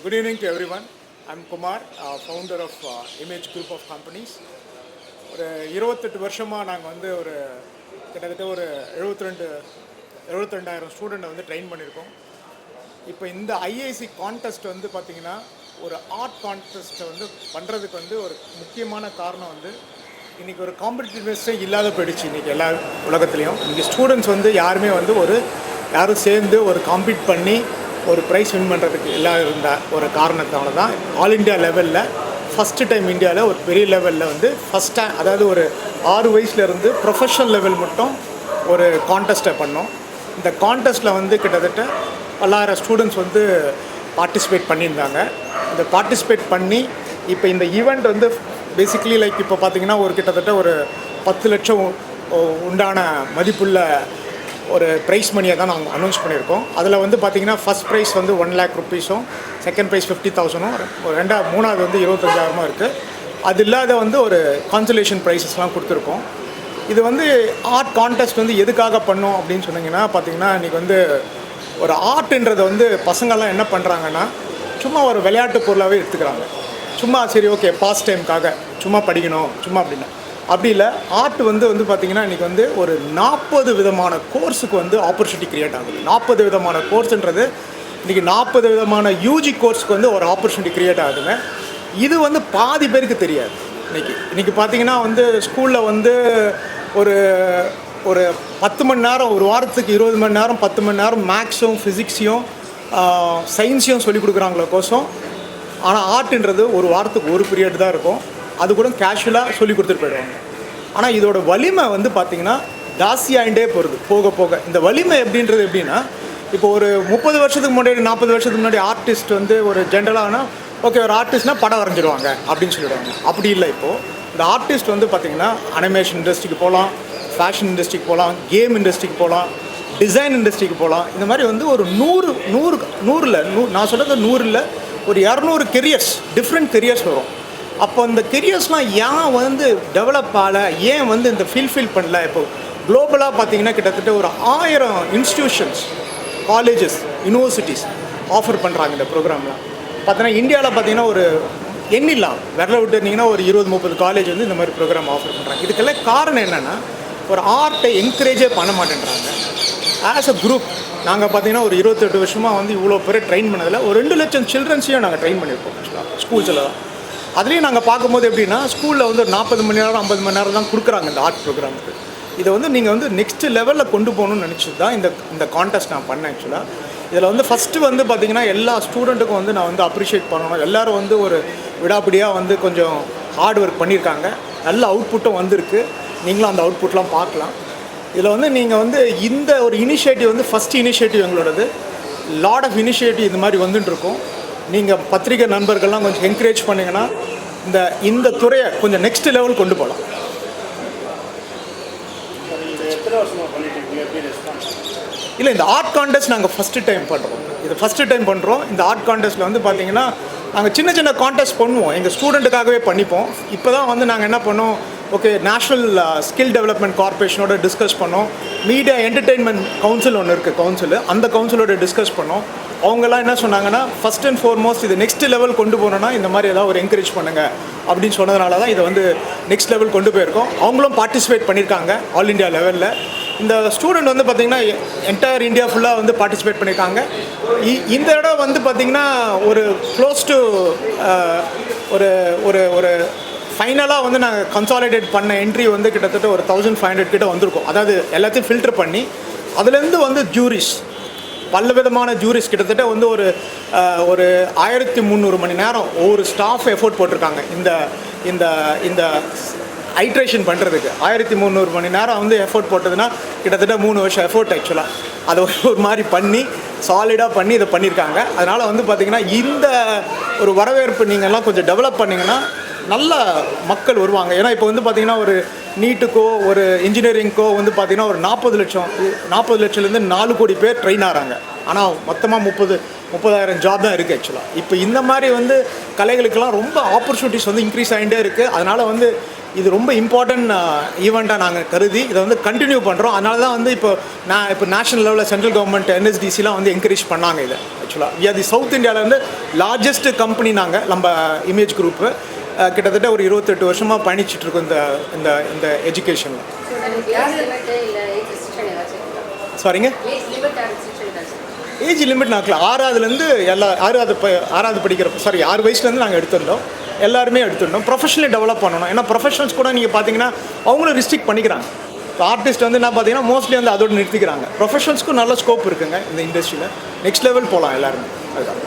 Good evening to everyone. I'm Kumar, founder of Image Group of Companies. ஒரு 28 வருஷமாக நாங்கள் வந்து கிட்டத்தட்ட ஒரு 72,000 ஸ்டூடெண்ட்டை வந்து ட்ரெயின் பண்ணியிருக்கோம். இப்போ இந்த ஐஐசி கான்டெஸ்ட் வந்து பார்த்திங்கன்னா ஒரு ஆர்ட் கான்டெஸ்ட்டை வந்து பண்ணுறதுக்கு வந்து ஒரு முக்கியமான காரணம் வந்து இன்றைக்கி ஒரு காம்படிட்டிவ்னஸ்ஸே இல்லாத போயிடுச்சு. இன்றைக்கி எல்லா உலகத்துலேயும் இன்றைக்கி ஸ்டூடெண்ட்ஸ் வந்து யாருமே வந்து யாரும் சேர்ந்து காம்பீட் பண்ணி ஒரு ப்ரைஸ் வின் பண்ணுறதுக்கு எல்லாம் இருந்த ஒரு காரணத்தால தான் ஆல் இண்டியா லெவலில் ஃபஸ்ட்டு டைம் இந்தியாவில் ஒரு பெரிய லெவலில் வந்து ஃபஸ்ட் டைம், அதாவது ஒரு 6 வயசுலேருந்து ப்ரொஃபஷனல் லெவல் மட்டும் ஒரு கான்டெஸ்ட்டை பண்ணோம். இந்த கான்டெஸ்ட்டில் வந்து கிட்டத்தட்ட 10,000 ஸ்டூடெண்ட்ஸ் வந்து பார்ட்டிசிபேட் பண்ணியிருந்தாங்க. இந்த பார்ட்டிசிபேட் பண்ணி இப்போ இந்த ஈவெண்ட் வந்து பேசிக்கலி லைக் இப்போ பார்த்திங்கன்னா கிட்டத்தட்ட ஒரு 10 லட்சம் உண்டான மதிப்புள்ள ஒரு ப்ரைஸ் மணியை தான் நாங்கள் அனௌன்ஸ் பண்ணியிருக்கோம். அதில் வந்து பார்த்திங்கன்னா ஃபஸ்ட் ப்ரைஸ் வந்து 1 lakh rupees-ம், செகண்ட் ப்ரைஸ் 50,000-ம், மூணாவது வந்து 25,000-ம் இருக்குது. அது இல்லாத வந்து ஒரு கான்சலேஷன் ப்ரைஸஸ்லாம் கொடுத்துருக்கோம். இது வந்து ஆர்ட் கான்டெஸ்ட் வந்து எதுக்காக பண்ணோம் அப்படின்னு சொன்னீங்கன்னா பார்த்திங்கன்னா இன்றைக்கி வந்து ஒரு ஆர்ட்ன்றதை வந்து பசங்கள்லாம் என்ன பண்ணுறாங்கன்னா சும்மா ஒரு விளையாட்டு பொருளாகவே எடுத்துக்கிறாங்க. சும்மா சரி ஓகே பாஸ் டைமுக்காக சும்மா படிக்கணும் சும்மா அப்படின்னா அப்படி இல்லை. ஆர்ட் வந்து பார்த்திங்கன்னா இன்றைக்கி வந்து ஒரு 40 விதமான கோர்ஸுக்கு வந்து ஆப்பர்ச்சுனிட்டி க்ரியேட் ஆகுது. 40 விதமான கோர்ஸுன்றது இன்றைக்கி 40 விதமான யூஜி கோர்ஸுக்கு வந்து ஒரு ஆப்பர்ச்சுனிட்டி க்ரியேட் ஆகுதுங்க. இது வந்து பாதி பேருக்கு தெரியாது. இன்றைக்கி பார்த்திங்கன்னா வந்து ஸ்கூலில் வந்து ஒரு 10 மணி நேரம், ஒரு வாரத்துக்கு 20 மணி நேரம், 10 மணி நேரம் மேக்ஸும் ஃபிசிக்ஸையும் சயின்ஸையும் சொல்லிக் கொடுக்குறாங்களோ கோசம். ஆனால் ஆர்ட்ன்றது ஒரு வாரத்துக்கு ஒரு பீரியட் தான் இருக்கும். அது கூட கேஷுவலாக சொல்லி கொடுத்துட்டு போயிடுவாங்க. ஆனால் இதோட வலிமை வந்து பார்த்திங்கன்னா ஜாஸ்தியாகிட்டே போக போக இந்த வலிமை எப்படின்னா இப்போ ஒரு 30 வருஷத்துக்கு முன்னாடி 40 வருஷத்துக்கு முன்னாடி ஆர்டிஸ்ட் வந்து ஒரு ஜென்ரலானா ஓகே ஒரு ஆர்டிஸ்ட்னால் படம் வரைஞ்சிடுவாங்க அப்படின்னு சொல்லிடுவாங்க. அப்படி இல்லை. இப்போது இந்த ஆர்டிஸ்ட் வந்து பார்த்திங்கன்னா அனிமேஷன் இண்டஸ்ட்ரிக்கு போகலாம், ஃபேஷன் இண்டஸ்ட்ரிக்கு போகலாம், கேம் இண்டஸ்ட்ரிக்கு போகலாம், டிசைன் இண்டஸ்ட்ரிக்கு போகலாம். இந்த மாதிரி வந்து ஒரு 100 நான் சொல்கிறது 100 ஒரு 200 கெரியர்ஸ், டிஃப்ரெண்ட் கெரியர்ஸ் வரும். அப்போ இந்த கெரியர்ஸ்லாம் ஏன் வந்து டெவலப் ஆகலை, ஏன் வந்து இந்த ஃபீல் பண்ணல? இப்போ குளோபலாக பார்த்தீங்கன்னா கிட்டத்தட்ட ஒரு 1000 இன்ஸ்டிடியூஷன்ஸ், காலேஜஸ், யூனிவர்சிட்டிஸ் ஆஃபர் பண்ணுறாங்க இந்த ப்ரோக்ராம்லாம். பார்த்தீங்கன்னா இந்தியாவில் பார்த்தீங்கன்னா ஒரு எண்ணிலாம் விரல விட்டுருந்தீங்கன்னா ஒரு 20-30 காலேஜ் வந்து இந்த மாதிரி ப்ரோக்ராம் ஆஃபர் பண்ணுறாங்க. இதுக்கெல்லாம் காரணம் என்னென்னா ஒரு ஆர்ட்டை என்கரேஜே பண்ண மாட்டேன்றாங்க. ஆஸ் அ குரூப் நாங்கள் பார்த்தீங்கன்னா ஒரு 28 வருஷமாக வந்து இவ்வளோ பேர் ட்ரெயின் பண்ணதில் ஒரு 2 லட்சம் சில்ட்ரன்ஸையும் நாங்கள் ட்ரெயின் பண்ணியிருக்கோம் ஸ்கூல்ஸில் தான். அதுலேயும் நாங்கள் பார்க்கும்போது எப்படின்னா ஸ்கூலில் வந்து ஒரு 40 மணி நேரம் 50 மணி நேரம் தான் கொடுக்குறாங்க இந்த ஆர்ட் ப்ரோக்ராமுக்கு. இதை வந்து நீங்கள் வந்து நெக்ஸ்ட் லெவலில் கொண்டு போகணும்னு நினச்சி தான் இந்த கான்டெஸ்ட் நான் பண்ணேன். ஆக்சுவலாக இதில் வந்து ஃபஸ்ட்டு வந்து பார்த்திங்கன்னா எல்லா ஸ்டூடெண்ட்டுக்கும் வந்து நான் வந்து அப்ரிஷியேட் பண்ணணும். எல்லோரும் வந்து ஒரு விடாப்பிடியாக வந்து கொஞ்சம் ஹார்ட் ஒர்க் பண்ணியிருக்காங்க. நல்ல அவுட்புட்டும் வந்திருக்கு. நீங்களும் அந்த அவுட்புட்லாம் பார்க்கலாம். இதில் வந்து நீங்கள் வந்து இந்த ஒரு இனிஷியேட்டிவ் வந்து first initiative எங்களோடது. Lot of initiative இது மாதிரி வந்துட்டுருக்கோம். நீங்கள் பத்திரிகை நண்பர்கள்லாம் கொஞ்சம் என்கரேஜ் பண்ணிங்கன்னா இந்த துறையை கொஞ்சம் நெக்ஸ்ட் லெவல் கொண்டு போகலாம். இல்லை, இந்த ஆர்ட் கான்டெஸ்ட் நாங்கள் ஃபஸ்ட்டு டைம் பண்ணுறோம். இந்த ஆர்ட் கான்டெஸ்ட்டில் வந்து பார்த்திங்கன்னா நாங்கள் சின்ன கான்டெஸ்ட் பண்ணுவோம், எங்கள் ஸ்டூடெண்ட்டுக்காகவே பண்ணிப்போம். இப்போ தான் வந்து நாங்கள் என்ன பண்ணோம், ஓகே நேஷ்னல் ஸ்கில் டெவலப்மெண்ட் கார்பரேஷனோட டிஸ்கஸ் பண்ணோம். மீடியா என்டர்டெயின்மெண்ட் கவுன்சில் ஒன்று இருக்குது, அந்த கவுன்சிலோட டிஸ்கஸ் பண்ணோம். அவங்கெல்லாம் என்ன சொன்னாங்கன்னா ஃபஸ்ட் அண்ட் ஃபார்மோஸ்ட் இது நெக்ஸ்ட் லெவல் கொண்டு போனோன்னா இந்த மாதிரி ஏதாவது ஒரு என்கரேஜ் பண்ணுங்கள் அப்படின்னு சொன்னதுனால தான் இதை வந்து நெக்ஸ்ட் லெவல் கொண்டு போயிருக்கோம். அவங்களும் பார்ட்டிசிபேட் பண்ணியிருக்காங்க ஆல் இண்டியா லெவலில். இந்த ஸ்டூடெண்ட் வந்து பார்த்திங்கன்னா என்டையர் இந்தியா ஃபுல்லாக வந்து பார்ட்டிசிபேட் பண்ணியிருக்காங்க. இந்த இடம் வந்து பார்த்திங்கன்னா ஒரு க்ளோஸ் டு ஒரு ஃபைனலாக வந்து நாங்கள் கன்சாலிடேட் பண்ண என்ட்ரி வந்து கிட்டத்தட்ட ஒரு 1500 கிட்ட வந்திருக்கும். அதாவது எல்லாத்தையும் ஃபில்டர் பண்ணி அதுலேருந்து வந்து ஜூரிஸ், பல விதமான ஜூரிஸ் கிட்டத்தட்ட வந்து ஒரு 1300 மணி நேரம் ஒவ்வொரு ஸ்டாஃப் எஃபோர்ட் போட்டிருக்காங்க. இந்த ஐட்ரேஷன் பண்ணுறதுக்கு 1300 மணி நேரம் வந்து எஃபோர்ட் போட்டதுன்னா கிட்டத்தட்ட 3 வருஷம் எஃபோர்ட். ஆக்சுவலாக அதை ஒரு மாதிரி பண்ணி சாலிடாக பண்ணி இதை பண்ணியிருக்காங்க. அதனால் வந்து பார்த்திங்கன்னா இந்த ஒரு வரவேற்பு நீங்கள்லாம் கொஞ்சம் டெவலப் பண்ணிங்கன்னா நல்ல மக்கள் வருவாங்க. ஏன்னா இப்போ வந்து பார்த்திங்கன்னா ஒரு நீட்டுக்கோ ஒரு இன்ஜினியரிங்க்கோ வந்து பார்த்திங்கன்னா ஒரு 40 லட்சத்துலேருந்து 4 கோடி பேர் ட்ரெயின் ஆகிறாங்க. ஆனால் மொத்தமாக 30,000 ஜாப் தான் இருக்குது ஆக்சுவலாக. இப்போ இந்த மாதிரி வந்து கலைகளுக்கெல்லாம் ரொம்ப ஆப்பர்ச்சுனிட்டிஸ் வந்து இன்க்ரீஸ் ஆகிட்டே இருக்குது. அதனால் வந்து இது ரொம்ப இம்பார்ட்டன்ட் ஈவெண்ட்டாக நாங்கள் கருதி இதை வந்து கண்டினியூ பண்ணுறோம். அதனால தான் வந்து இப்போ நேஷனல் லெவலில் சென்ட்ரல் கவர்மெண்ட் NSDCலாம் வந்து என்கரேஜ் பண்ணாங்க இதை. ஆக்சுவலாக அது சவுத் இந்தியாவில் வந்து லார்ஜஸ்ட் கம்பெனி நம்ம இமேஜ் குரூப்பு கிட்டத்தட்ட ஒரு 28 வருஷமாக பயணிச்சிட்ருக்கோம் இந்த இந்த எஜுகேஷனில். சாரிங்க, ஏஜ் லிமிட் நாங்கள் 6ஆவதுலேருந்து எல்லா 6ஆவது படிக்கிற 6 வயசுலேருந்து நாங்கள் எடுத்துருந்தோம். எல்லாருமே எடுத்துட்டோம். ப்ரொஃபஷனலி டெவலப் பண்ணணும். ஏன்னா ப்ரொஃபஷனல்ஸ் கூட நீங்கள் பார்த்தீங்கன்னா அவங்களும் ரிஸ்ட்ரிக்ட் பண்ணிக்கிறாங்க. இப்போ ஆர்டிஸ்ட் வந்து என்ன பார்த்தீங்கன்னா மோஸ்ட்லி வந்து அதோடு நிறுத்திக்கிறாங்க. ப்ரொஃபஷனல்ஸ்க்கும் நல்ல ஸ்கோப் இருக்குங்க இந்த இண்டஸ்ட்ரியில். நெக்ஸ்ட் லெவல் போகலாம் எல்லாருமே. அதுதான்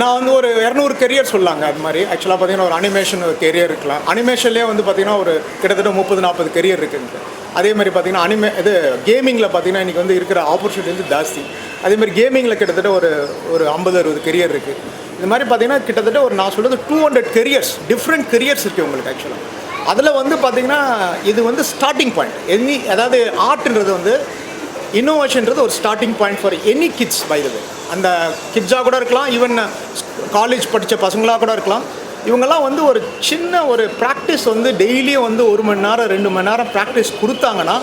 நான் வந்து ஒரு 200 கெரியர் சொல்லாங்க. அது மாதிரி ஆக்சுவலாக பார்த்தீங்கன்னா ஒரு அனிமேஷன் ஒரு கெரியர் இருக்கலாம். அனிமேஷன்லேயே வந்து பார்த்தீங்கன்னா ஒரு கிட்டத்தட்ட 30-40 கெரியர் இருக்குங்க. அதே மாதிரி பார்த்தீங்கன்னா கேமிங்கில் பார்த்தீங்கன்னா இன்றைக்கி வந்து இருக்கிற ஆப்பர்ச்சுனிட்டி வந்து ஜாஸ்தி. அதேமாதிரி கேமிங்கில் கிட்டத்தட்ட ஒரு 50-60 கெரியர் இருக்குது. இது மாதிரி பார்த்தீங்கன்னா கிட்டத்தட்ட நான் சொல்கிறது 200 கெரியர்ஸ், டிஃப்ரெண்ட் கெரியர்ஸ் இருக்குது உங்களுக்கு ஆக்சுவலாக. அதில் வந்து பார்த்திங்கன்னா இது வந்து ஸ்டார்டிங் பாயிண்ட். அதாவது ஆர்ட்ன்றது வந்து இன்னோவேஷன்றது ஒரு starting point for any kids. By the way, அந்த கிட்ஸாக கூட இருக்கலாம், ஈவன் காலேஜ் படித்த பசங்களாக கூட இருக்கலாம். இவங்கெல்லாம் வந்து ஒரு சின்ன ஒரு ப்ராக்டிஸ் வந்து டெய்லியும் வந்து 1 மணி நேரம் 2 மணி நேரம் ப்ராக்டிஸ் கொடுத்தாங்கன்னா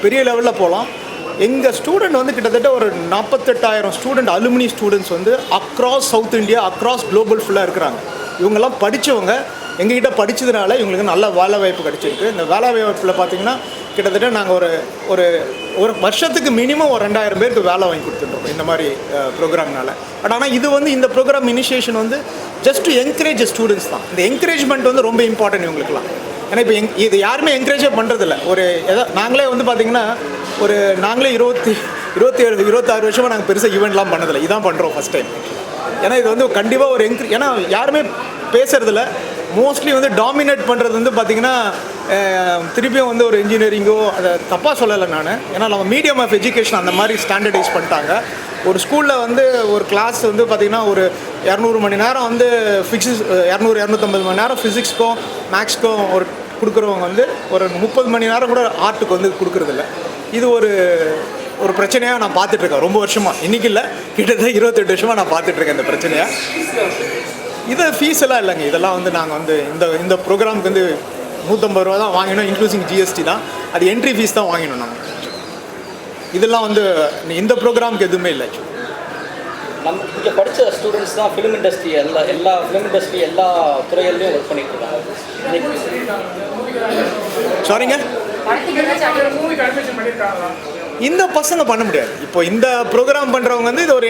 பெரிய லெவலில் போகலாம். எங்கள் ஸ்டூடெண்ட் வந்து கிட்டத்தட்ட ஒரு 48,000 ஸ்டூடெண்ட், அலுமினி ஸ்டூடெண்ட்ஸ் வந்து across south India, across global ஃபுல்லாக இருக்கிறாங்க. இவங்கெல்லாம் படித்தவங்க எங்ககிட்ட படித்ததுனால இவங்களுக்கு நல்ல வேலை வாய்ப்பு கிடச்சிருக்கு. இந்த வேலை வாய்ப்பில் பார்த்திங்கன்னா கிட்டத்தட்ட நாங்கள் ஒரு வருஷத்துக்கு மினிமம் ஒரு 2,000 பேருக்கு வேலை வாங்கி கொடுத்துட்ருக்கோம் இந்த மாதிரி ப்ரோக்ராம்னால. பட் ஆனால் இது வந்து இந்த ப்ரோக்ராம் இனிஷியேஷன் வந்து ஜஸ்ட் டு என்கரேஜ் ஸ்டூடெண்ட்ஸ் தான். இந்த என்கரேஜ்மெண்ட் வந்து ரொம்ப இம்பார்ட்டன்ட் இவங்களுக்குலாம். ஏன்னா இப்போ இது யாருமே என்கரேஜே பண்ணுறதில்ல. நாங்களே வந்து பார்த்திங்கன்னா நாங்களே 26 வருஷமாக நாங்கள் பெருசாக ஈவெண்ட்லாம் பண்ணதில்லை. இதான் பண்ணுறோம் ஃபஸ்ட் டைம். ஏன்னா இது வந்து கண்டிப்பாக ஏன்னா யாருமே பேசுகிறதில்ல. மோஸ்ட்லி வந்து டாமினேட் பண்ணுறது வந்து பார்த்திங்கன்னா திருப்பியும் வந்து ஒரு இன்ஜினியரிங்கோ, அதை தப்பாக சொல்லலை நான். ஏன்னா நம்ம மீடியம் ஆஃப் எஜுகேஷன் அந்த மாதிரி ஸ்டாண்டர்டைஸ் பண்ணிட்டாங்க. ஒரு ஸ்கூலில் வந்து ஒரு கிளாஸ் வந்து பார்த்திங்கன்னா ஒரு 200 மணி நேரம் வந்து 200-250 மணி நேரம் ஃபிசிக்ஸ்க்கும் மேக்ஸ்க்கும் கொடுக்குறவங்க வந்து ஒரு 30 மணி நேரம் கூட ஆர்ட்டுக்கு வந்து கொடுக்குறதில்ல. இது ஒரு பிரச்சனையாக நான் பார்த்துட்ருக்கேன் ரொம்ப வருஷமாக. இன்றைக்கி இல்லை, கிட்டத்தட்ட 28 வருஷமாக நான் பார்த்துட்ருக்கேன் இந்த பிரச்சனையாக. இது ஃபீஸ் எல்லாம் இல்லைங்க. இதெல்லாம் வந்து நாங்கள் வந்து இந்த ப்ரோக்ராமுக்கு வந்து 150 ரூபா தான் வாங்கினோம், இன்க்ளூசிங் GST தான். அது என்ட்ரி ஃபீஸ் தான் வாங்கினோம் நாங்கள். இதெல்லாம் வந்து இந்த ப்ரோக்ராமுக்கு எதுவுமே இல்லை. நம்ம இங்கே படித்த ஸ்டூடெண்ட்ஸ் தான் ஃபிலிம் இண்டஸ்ட்ரி எல்லா ஃபிலிம் இண்டஸ்ட்ரி எல்லா துறைகள்லையும் ஒர்க் பண்ணிட்டு இருக்காங்க. சாரிங்க, இந்த பசங்க பண்ண முடியாது. இப்போ இந்த ப்ரோக்ராம் பண்ணுறவங்க வந்து இது ஒரு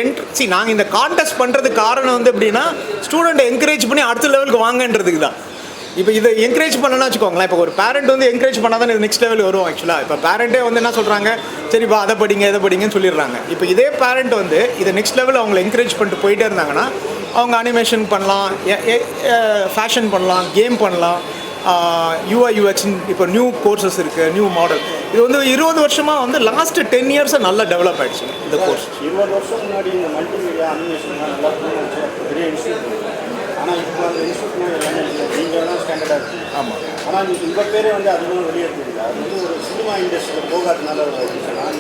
நாங்கள் இந்த கான்டெஸ்ட் பண்ணுறதுக்கு காரணம் வந்து எப்படின்னா ஸ்டூடெண்ட்டை என்கரேஜ் பண்ணி அடுத்த லெவலுக்கு வாங்கன்றதுக்கு தான். இப்போ இதை என்கரேஜ் பண்ணணும்னு வச்சுக்கோங்களேன். இப்போ ஒரு பேரண்ட் வந்து என்கரேஜ் பண்ணால் தான் இது நெக்ஸ்ட் லெவல் வரும். ஆக்சுவலாக இப்போ பேரண்ட்டே வந்து என்ன சொல்கிறாங்க, சரிப்பா அதை படிங்க இதை படிங்கன்னு சொல்லிடுறாங்க. இப்போ இதே பேரண்ட் வந்து இதை நெக்ஸ்ட் லெவலில் அவங்களை என்கரேஜ் பண்ணிட்டு போயிட்டே இருந்தாங்கன்னா அவங்க அனிமேஷன் பண்ணலாம், ஃபேஷன் பண்ணலாம், கேம் பண்ணலாம், UI UX இப்போ நியூ கோர்சஸ் இருக்குது, நியூ மாடல். இது வந்து 20 வருஷமாக வந்து லாஸ்ட்டு 10 இயர்ஸாக நல்லா டெவலப் ஆகிடுச்சு இந்த கோர்ஸ். 20 வருஷம் முன்னாடி இந்த மல்டிமீடியா அனிமேஷன்லாம் நல்லா பெரிய இன்ஸ்டியூட். ஆனால் இப்போ அந்த இன்ஸ்டியூட்லாம் எல்லாமே நீங்கள் தான் ஸ்டாண்டர்டாக இருக்குது. ஆமாம். ஆனால் உங்கள் பேரே வந்து அதிகமாக வெளியேற்றிருக்கு. அது வந்து ஒரு சினிமா இண்டஸ்ட்ரியில் போகாதனால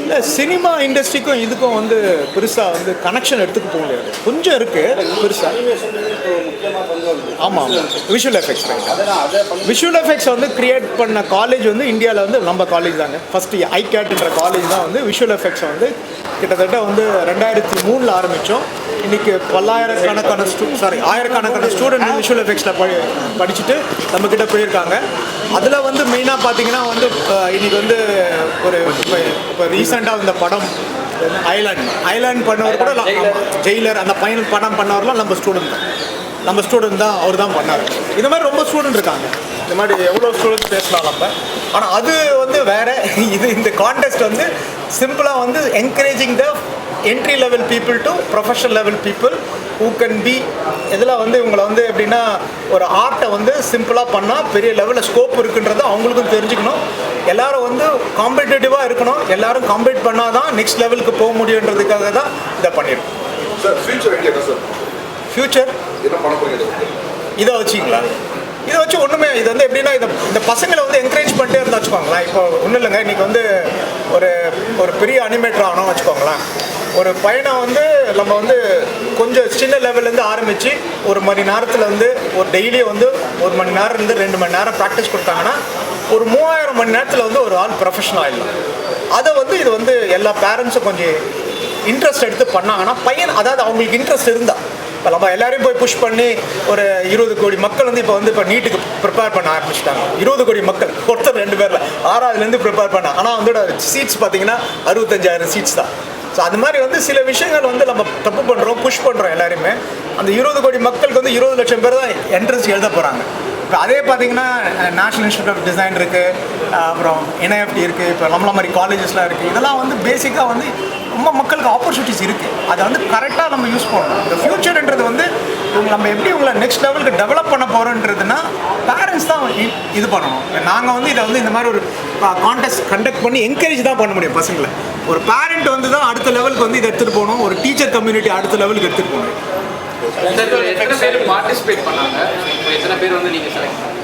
இல்லை, சினிமா இண்டஸ்ட்ரிக்கும் இதுக்கும் வந்து பெருசாக வந்து கனெக்ஷன் எடுத்துக்க போக முடியாது. கொஞ்சம் இருக்குது பெருசாக. அனிமேஷன் இப்போ முக்கியமாக பங்கு. ஆமாம், விஷுவல் எஃபெக்ட்ஸ். விஷுவல் எஃபெக்ட்ஸ் வந்து கிரியேட் பண்ண காலேஜ் வந்து இந்தியாவில் வந்து நம்ம காலேஜ் தாங்க. ஃபஸ்ட்டு ஐகேட்ன்ற காலேஜ் தான் வந்து விஷுவல் எஃபெக்ட்ஸை வந்து கிட்டத்தட்ட வந்து 2003 ஆரம்பித்தோம். இன்றைக்கி ஆயிரக்கணக்கான ஸ்டூடெண்ட் விஷுவல் எஃபெக்ட்ஸில் படிச்சுட்டு நம்மக்கிட்ட போயிருக்காங்க. அதில் வந்து மெயினாக பார்த்தீங்கன்னா வந்து இன்றைக்கி வந்து இப்போ ரீசெண்டாக இந்த படம் ஐலாண்ட் பண்ணவர் கூட ஜெயிலர் அந்த படம் பண்ணவரெலாம் நம்ம ஸ்டூடெண்ட் தான் அவர் தான் பண்ணார். இந்த மாதிரி ரொம்ப ஸ்டூடெண்ட் இருக்காங்க. இந்த மாதிரி எவ்வளோ ஸ்டூடெண்ட்ஸ் பேசலாம் நம்ம. ஆனால் அது வந்து வேறு. இந்த கான்டெஸ்ட் வந்து சிம்பிளாக வந்து encouraging the entry level people to professional level people who can be. இதில் வந்து இவங்களை வந்து எப்படின்னா ஒரு ஆர்ட்டை வந்து சிம்பிளாக பண்ணால் பெரிய லெவலில் ஸ்கோப் இருக்குன்றது அவங்களுக்கும் தெரிஞ்சுக்கணும். எல்லோரும் வந்து காம்படிட்டிவாக இருக்கணும். எல்லோரும் காம்பீட் பண்ணால் தான் நெக்ஸ்ட் லெவலுக்கு போக முடியுன்றதுக்காக தான் இதை பண்ணியிருக்கோம். சார் ஃபியூச்சர் ஃபியூச்சர் என்ன பண்ண போறீங்க? இதை வச்சிங்களா? இதை வச்சு ஒன்றுமே இது வந்து எப்படின்னா இந்த பசங்களை வந்து என்கரேஜ் பண்ணிட்டே இருந்தா வச்சுக்கோங்களேன். இப்போ ஒன்றும் இல்லைங்க, இன்றைக்கி வந்து ஒரு ஒரு பெரிய அனிமேட்டர் ஆனோம் வச்சுக்கோங்களேன். ஒரு பையனை வந்து நம்ம வந்து கொஞ்சம் சின்ன லெவல்லேருந்து ஆரம்பித்து ஒரு மணி நேரத்தில் வந்து ஒரு டெய்லியும் வந்து 1 மணி நேரம்லேருந்து 2 மணி நேரம் ப்ராக்டிஸ் கொடுத்தாங்கன்னா ஒரு 3000 மணி நேரத்தில் வந்து ஒரு ஆள் ப்ரொஃபஷனல் ஆகிடலாம். அதை வந்து இது வந்து எல்லா பேரண்ட்ஸும் கொஞ்சம் இன்ட்ரெஸ்ட் எடுத்து பண்ணாங்கன்னா பையன், அதாவது அவங்களுக்கு இன்ட்ரெஸ்ட் இருந்தால், இப்போ நம்ம எல்லாரையும் போய் புஷ் பண்ணி ஒரு 20 கோடி மக்கள் வந்து இப்போ நீட்டுக்கு ப்ரிப்பேர் பண்ண ஆரம்பிச்சிட்டாங்க. 20 கோடி மக்கள், ஒருத்தர் 2 பேரில் 6வதுலேருந்து ப்ரிப்பேர் பண்ண. ஆனால் வந்து சீட்ஸ் பார்த்தீங்கன்னா 65,000 சீட்ஸ் தான். ஸோ அது மாதிரி வந்து சில விஷயங்கள் வந்து நம்ம தப்பு பண்ணுறோம், புஷ் பண்ணுறோம் எல்லாருமே. அந்த 20 கோடி மக்களுக்கு வந்து 20 லட்சம் பேர் தான் என்ட்ரன்ஸ் எழுத போகிறாங்க. இப்போ அதே பார்த்தீங்கன்னா நேஷனல் இன்ஸ்டியூட் ஆஃப் டிசைன் இருக்குது, அப்புறம் என்ஐஎஃப்டி இருக்குது, இப்போ நம்மள மாதிரி காலேஜஸ்லாம் இருக்குது. இதெல்லாம் வந்து பேசிக்காக வந்து ரொம்ப மக்களுக்கு ஆப்பர்ச்சுனிட்டிஸ் இருக்குது. அதை வந்து கரெக்டாக நம்ம யூஸ் பண்ணணும். இந்த ஃப்யூச்சர்ன்றது வந்து நம்ம எப்படி உங்களை நெக்ஸ்ட் லெவலுக்கு டெவலப் பண்ண போகிறோன்றதுனா பேரண்ட்ஸ் தான் இது பண்ணணும். நாங்கள் வந்து இதை வந்து இந்த மாதிரி ஒரு கான்டெஸ்ட் கண்டக்ட் பண்ணி என்கரேஜ் தான் பண்ண முடியும் பசங்களை. ஒரு பேரண்ட் வந்து தான் அடுத்த லெவலுக்கு வந்து இதை எடுத்துகிட்டு போகணும். ஒரு டீச்சர் கம்யூனிட்டி அடுத்த லெவலுக்கு எடுத்துகிட்டு போகணும். எத்தனை பேர் பார்ட்டிசிபேட் பண்ணாங்க? இப்போ எத்தனை பேர் வந்து நீங்கள் செலக்ட் பண்ணீங்க?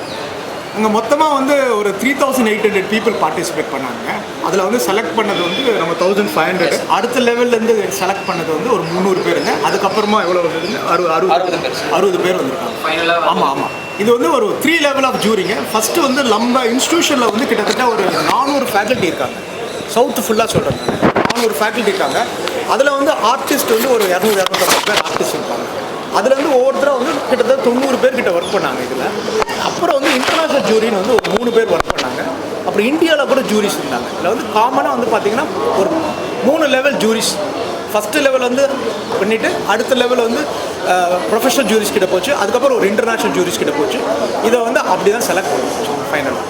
அங்கே மொத்தமாக வந்து ஒரு 3800 பீப்புள் பார்ட்டிசிபேட் பண்ணாங்க. அதில் வந்து செலக்ட் பண்ணது வந்து நம்ம 1500. அடுத்த லெவல்லேருந்து செலக்ட் பண்ணது வந்து ஒரு 300 பேருங்க. அதுக்கப்புறமா எவ்வளோ வந்ததுங்க? 60 பேர் வந்திருக்காங்க ஃபைனலாக. ஆமாம். இது வந்து ஒரு 3 லெவல் ஆஃப் ஜூரிங்க. ஃபஸ்ட்டு வந்து நம்ம இன்ஸ்டியூஷனில் வந்து கிட்டத்தட்ட ஒரு 400 ஃபேக்கல்ட்டி இருக்காங்க. சவுத்து ஃபுல்லாக சொல்கிறேன், 400 ஃபேக்கல்ட்டி இருக்காங்க. அதில் வந்து ஆர்டிஸ்ட் வந்து ஒரு 200-250 பேர் ஆர்டிஸ்ட் இருப்பாங்க. அதில் வந்து ஒவ்வொருத்தராக வந்து கிட்டத்தட்ட 90 பேர்கிட்ட ஒர்க் பண்ணாங்க இதில். அப்புறம் வந்து இன்டர்நேஷ்னல் ஜூரின்னு வந்து ஒரு 3 பேர் ஒர்க் பண்ணாங்க. அப்புறம் இந்தியாவில் கூட ஜூரிஸ் இருந்தாங்க. இதில் வந்து காமனாக வந்து பார்த்திங்கன்னா ஒரு 3 லெவல் ஜூரிஸ். ஃபஸ்ட்டு லெவல் வந்து பண்ணிவிட்டு அடுத்த லெவல் வந்து ப்ரொஃபஷனல் ஜூரிஸ் கிட்ட போச்சு. அதுக்கப்புறம் ஒரு இன்டர்நேஷ்னல் ஜூரிஸ் கிட்ட போச்சு. இதை வந்து அப்படி தான் செலக்ட் பண்ணுவோம் ஃபைனலாக.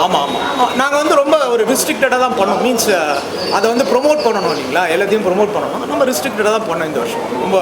ஆமாம். நாங்கள் வந்து ரொம்ப ஒரு ரிஸ்ட்ரிக்டடாக தான் பண்ணோம். மீன்ஸ் அதை வந்து ப்ரொமோட் பண்ணணும் இல்லைங்களா, எல்லாத்தையும் ப்ரொமோட் பண்ணணும். நம்ம ரிஸ்ட்ரிக்டடாக தான் பண்ணோம் இந்த வருஷம். ரொம்ப